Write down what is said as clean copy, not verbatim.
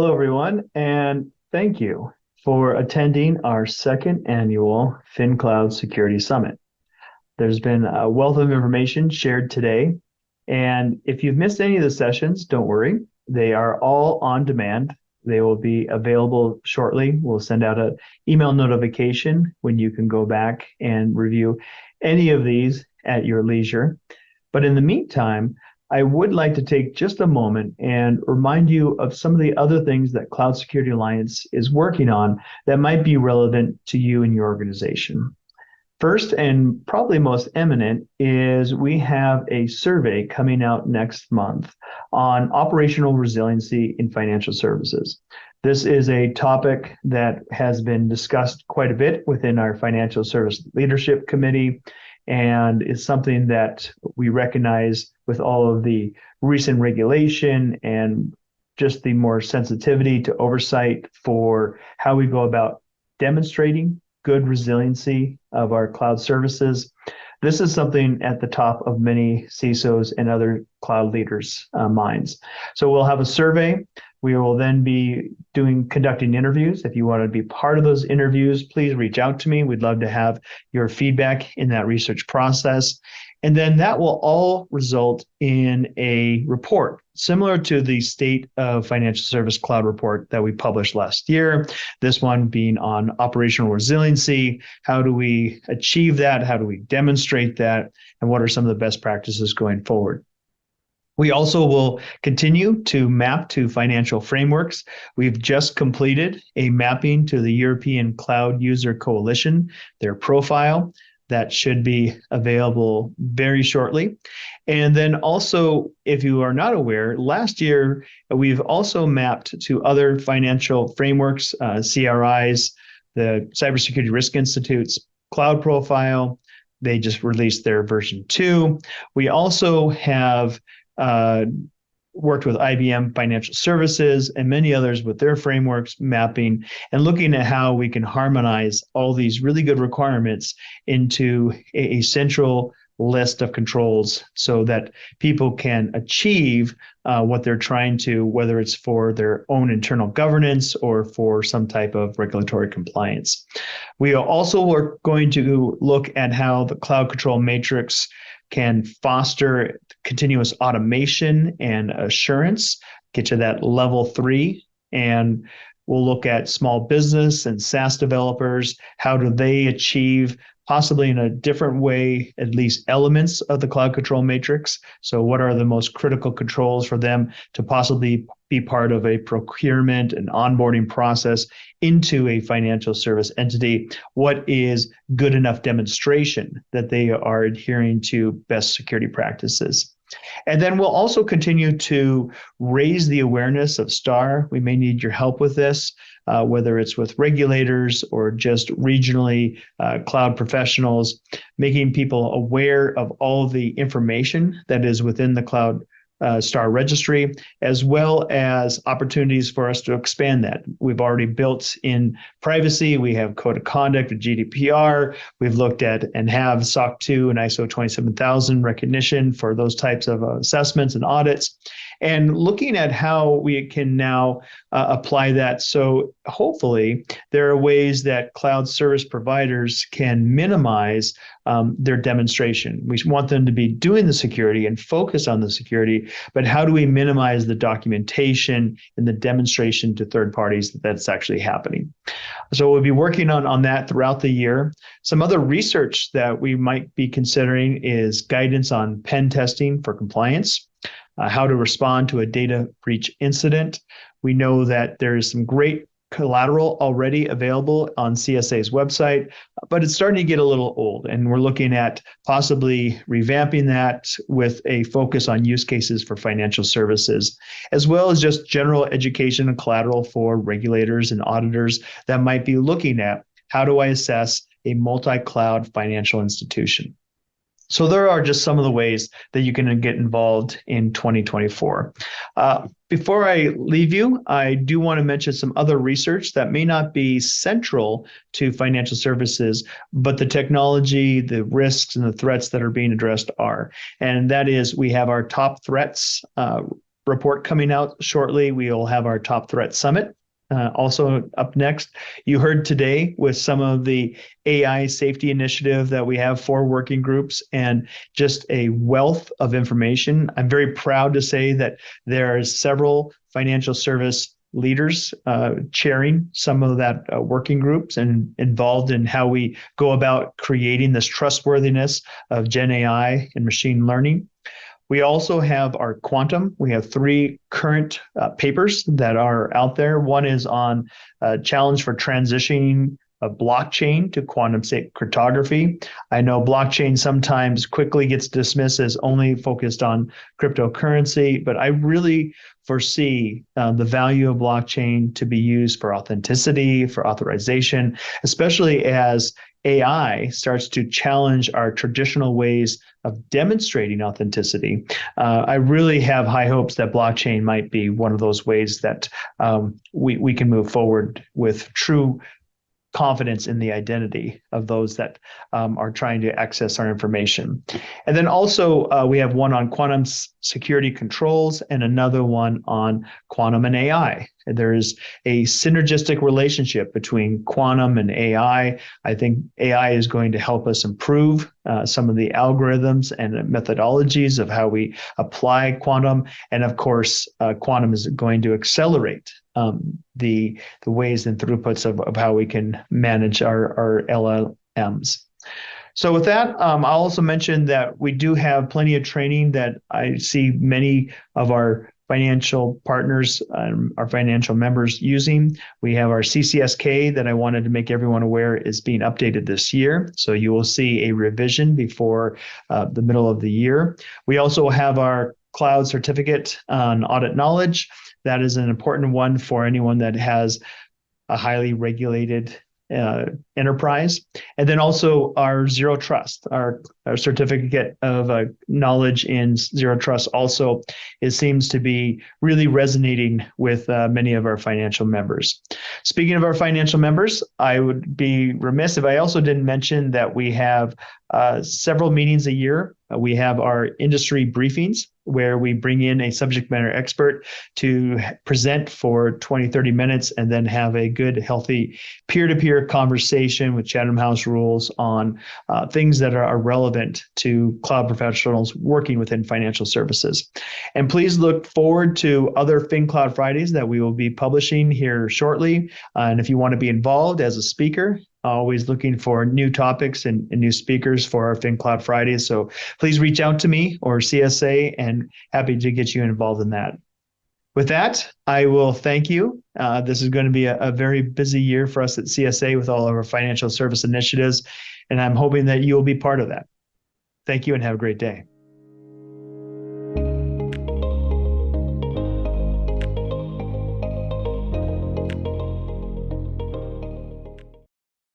Hello, everyone, and thank you for attending our second annual FinCloud Security Summit. There's been a wealth of information shared today, and if you've missed any of the sessions, don't worry. They are all on demand. They will be available shortly. We'll send out an email notification when you can go back and review any of these at your leisure. But in the meantime, I would like to take just a moment and remind you of some of the other things that Cloud Security Alliance is working on that might be relevant to you and your organization. First, and probably most eminent, is we have a survey coming out next month on operational resiliency in financial services. This is a topic that has been discussed quite a bit within our Financial Service Leadership Committee, and is something that we recognize with all of the recent regulation and just the more sensitivity to oversight for how we go about demonstrating good resiliency of our cloud services. This is something at the top of many CISOs and other cloud leaders' minds. So we'll have a survey. We will then be conducting interviews. If you want to be part of those interviews, please reach out to me. We'd love to have your feedback in that research process. And then that will all result in a report similar to the State of Financial Service Cloud report that we published last year. This one being on operational resiliency. How do we achieve that? How do we demonstrate that? And what are some of the best practices going forward? We also will continue to map to financial frameworks. We've just completed a mapping to the European Cloud User Coalition, their profile. That should be available very shortly. And then also, if you are not aware, last year we've also mapped to other financial frameworks, CRIs, the Cybersecurity Risk Institute's cloud profile. They just released their version 2. We also have worked with IBM Financial Services and many others with their frameworks mapping and looking at how we can harmonize all these really good requirements into a central list of controls so that people can achieve what they're trying to, whether it's for their own internal governance or for some type of regulatory compliance. We also are going to look at how the cloud control matrix can foster continuous automation and assurance, get to that level 3. And we'll look at small business and SaaS developers. How do they achieve, possibly in a different way, at least elements of the cloud control matrix? So what are the most critical controls for them to possibly be part of a procurement and onboarding process into a financial service entity? What is good enough demonstration that they are adhering to best security practices? And then we'll also continue to raise the awareness of STAR. We may need your help with this, whether it's with regulators or just regionally cloud professionals, making people aware of all the information that is within the cloud STAR registry, as well as opportunities for us to expand that. We've already built in privacy. We have code of conduct with GDPR. We've looked at and have SOC 2 and ISO 27000 recognition for those types of assessments and audits, and looking at how we can now apply that. So hopefully there are ways that cloud service providers can minimize their demonstration. We want them to be doing the security and focus on the security, but how do we minimize the documentation and the demonstration to third parties that that's actually happening? So we'll be working on that throughout the year. Some other research that we might be considering is guidance on pen testing for compliance, how to respond to a data breach incident. We know that there is some great collateral already available on CSA's website, but it's starting to get a little old, and we're looking at possibly revamping that with a focus on use cases for financial services, as well as just general education and collateral for regulators and auditors that might be looking at how do I assess a multi-cloud financial institution. So there are just some of the ways that you can get involved in 2024. Before I leave you, I do want to mention some other research that may not be central to financial services, but the technology, the risks, and the threats that are being addressed are. And that is, we have our top threats report coming out shortly. We will have our Top Threat Summit. Also up next, you heard today with some of the AI safety initiative that we have for working groups and just a wealth of information. I'm very proud to say that there are several financial service leaders chairing some of that working groups and involved in how we go about creating this trustworthiness of Gen AI and machine learning. We also have our quantum. We have three current papers that are out there. One is on a challenge for transitioning a blockchain to quantum safe cryptography. I know blockchain sometimes quickly gets dismissed as only focused on cryptocurrency, but I really foresee the value of blockchain to be used for authenticity, for authorization, especially as AI starts to challenge our traditional ways of demonstrating authenticity. I really have high hopes that blockchain might be one of those ways that we can move forward with true confidence in the identity of those that are trying to access our information. And then also we have one on quantum security controls and another one on quantum and AI. There is a synergistic relationship between quantum and AI. I think AI is going to help us improve some of the algorithms and methodologies of how we apply quantum. And of course, quantum is going to accelerate the ways and throughputs of how we can manage our LLMs. So with that, I'll also mention that we do have plenty of training that I see many of our financial partners, our financial members using. We have our CCSK that I wanted to make everyone aware is being updated this year. So you will see a revision before the middle of the year. We also have our cloud certificate on audit knowledge. That is an important one for anyone that has a highly regulated enterprise. And then also our Zero Trust, our certificate of knowledge in Zero Trust also seems to be really resonating with many of our financial members. Speaking of our financial members, I would be remiss if I also didn't mention that we have several meetings a year. We have our industry briefings where we bring in a subject matter expert to present for 20, 30 minutes and then have a good, healthy peer-to-peer conversation with Chatham House rules on things that are relevant to cloud professionals working within financial services. And please look forward to other FinCloud Fridays that we will be publishing here shortly. And if you want to be involved as a speaker, always looking for new topics and new speakers for our FinCloud Fridays. So please reach out to me or CSA and happy to get you involved in that. With that, I will thank you. This is going to be a very busy year for us at CSA with all of our financial service initiatives, and I'm hoping that you will be part of that. Thank you and have a great day.